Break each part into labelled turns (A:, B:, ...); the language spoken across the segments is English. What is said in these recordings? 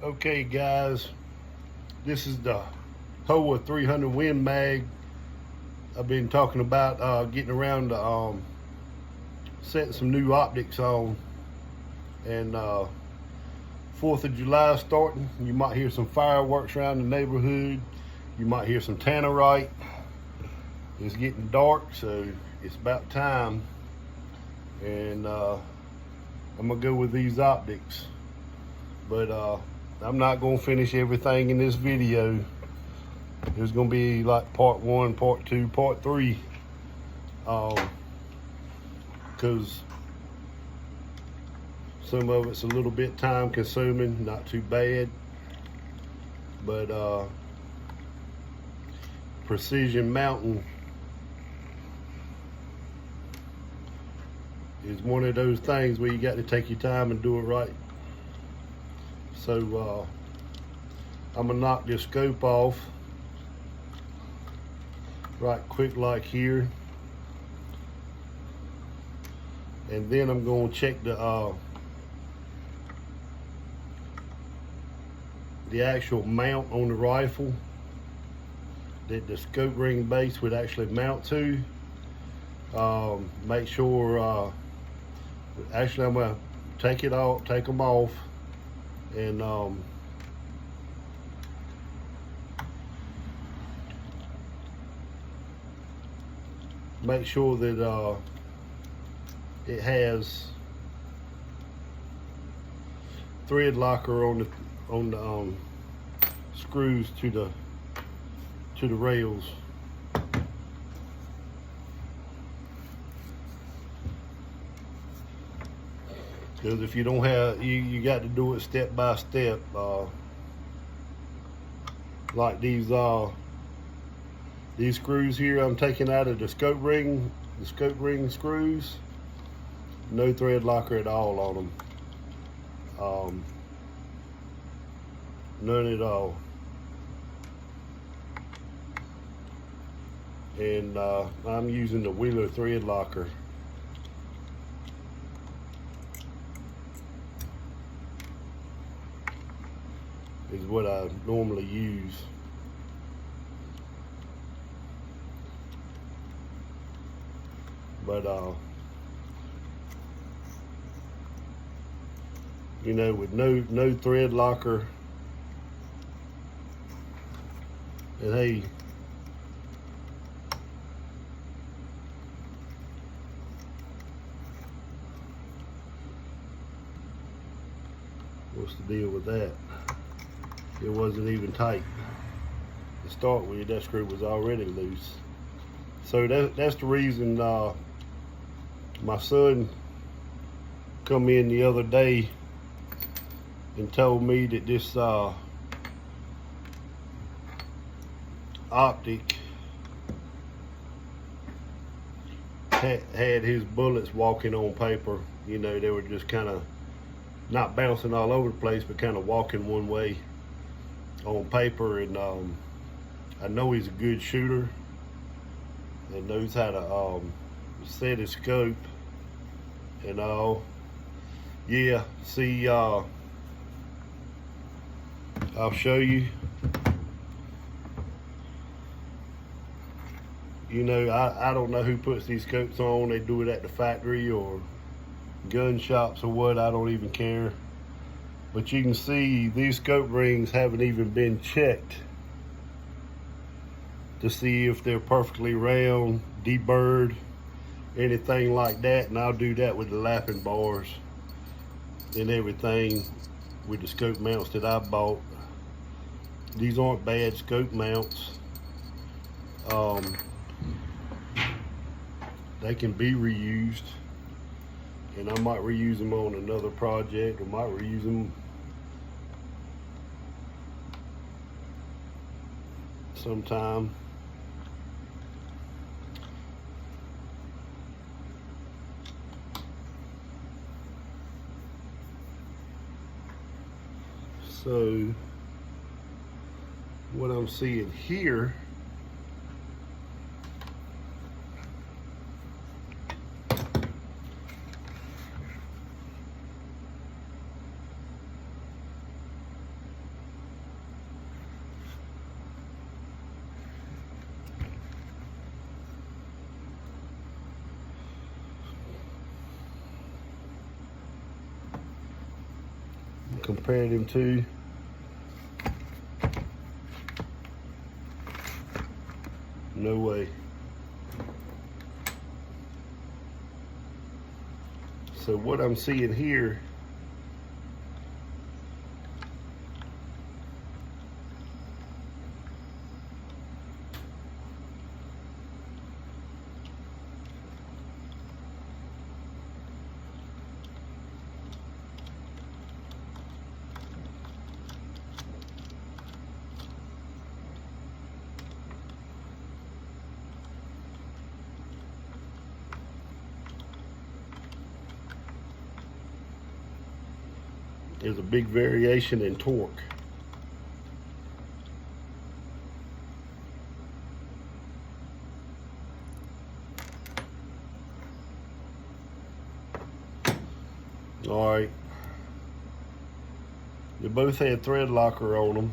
A: Okay guys, this is the Howa 300 Win Mag. I've been talking about getting around to setting some new optics on, and 4th of July starting. You might hear some fireworks around the neighborhood. You might hear some tannerite. It's getting dark, so it's about time, and I'm gonna go with these optics, but I'm not gonna finish everything in this video. There's gonna be like part 1, part 2, part 3, because some of it's a little bit time consuming, not too bad, but precision mounting is one of those things where you got to take your time and do it right. So I'm gonna knock this scope off right quick like here, and then I'm going to check the actual mount on the rifle that the scope ring base would actually mount to. Make sure actually I'm going to take them off, and make sure that it has thread locker on the screws to the rails. Because if you don't have, you got to do it step by step. Like these screws here I'm taking out of the scope ring screws, no thread locker at all on them. None at all. And I'm using the Wheeler thread locker. Is what I normally use. But you know, with no thread locker, and hey, what's the deal with that? It wasn't even tight to start with. That screw was already loose. So that's the reason my son come in the other day and told me that this optic had his bullets walking on paper. You know, they were just kind of not bouncing all over the place, but kind of walking one way on paper. And I know he's a good shooter and knows how to set his scope and all. Yeah, see, I'll show you. You know, I don't know who puts these scopes on. They do it at the factory or gun shops or what, I don't even care. But you can see these scope rings haven't even been checked to see if they're perfectly round, deburred, anything like that. And I'll do that with the lapping bars and everything with the scope mounts that I bought. These aren't bad scope mounts. They can be reused, and I might reuse them on another project, or might reuse them sometime. So what I'm seeing here compare them two. No way. So what I'm seeing here, there's a big variation in torque. All right, they both had thread locker on them.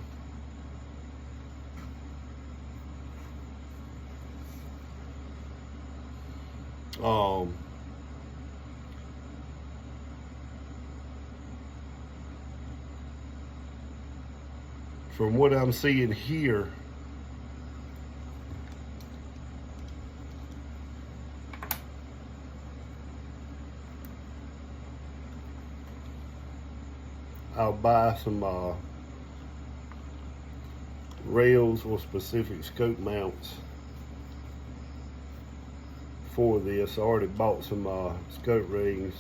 A: From what I'm seeing here, I'll buy some rails or specific scope mounts for this. I already bought some scope rings,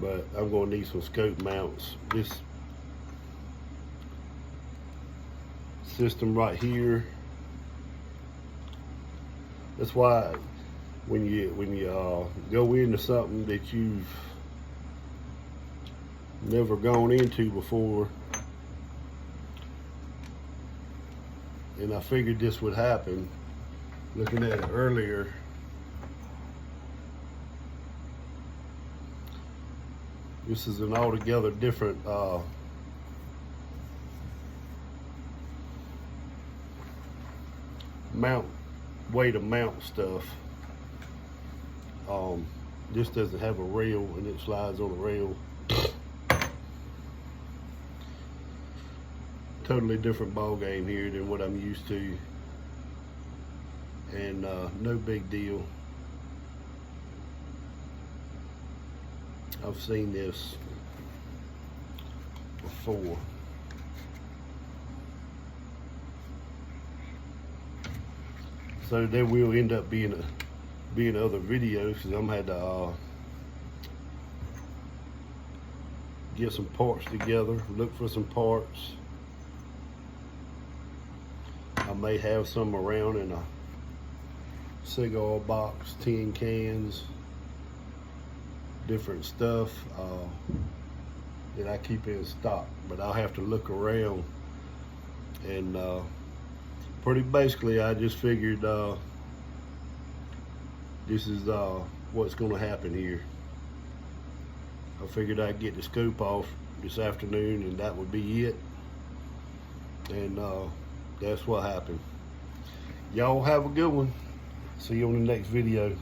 A: but I'm going to need some scope mounts. This system right here, that's why when you go into something that you've never gone into before, and I figured this would happen looking at it earlier, this is an altogether different way to mount stuff. This doesn't have a rail and it slides on a rail. Totally different ball game here than what I'm used to, and no big deal. I've seen this before. So there will end up being other videos, because I'm had to get some parts together, look for some parts. I may have some around in a cigar box, tin cans, different stuff that I keep in stock, but I'll have to look around. And pretty basically I just figured this is what's going to happen here. I figured I'd get the scope off this afternoon and that would be it, and that's what happened. Y'all have a good one. See you on the next video.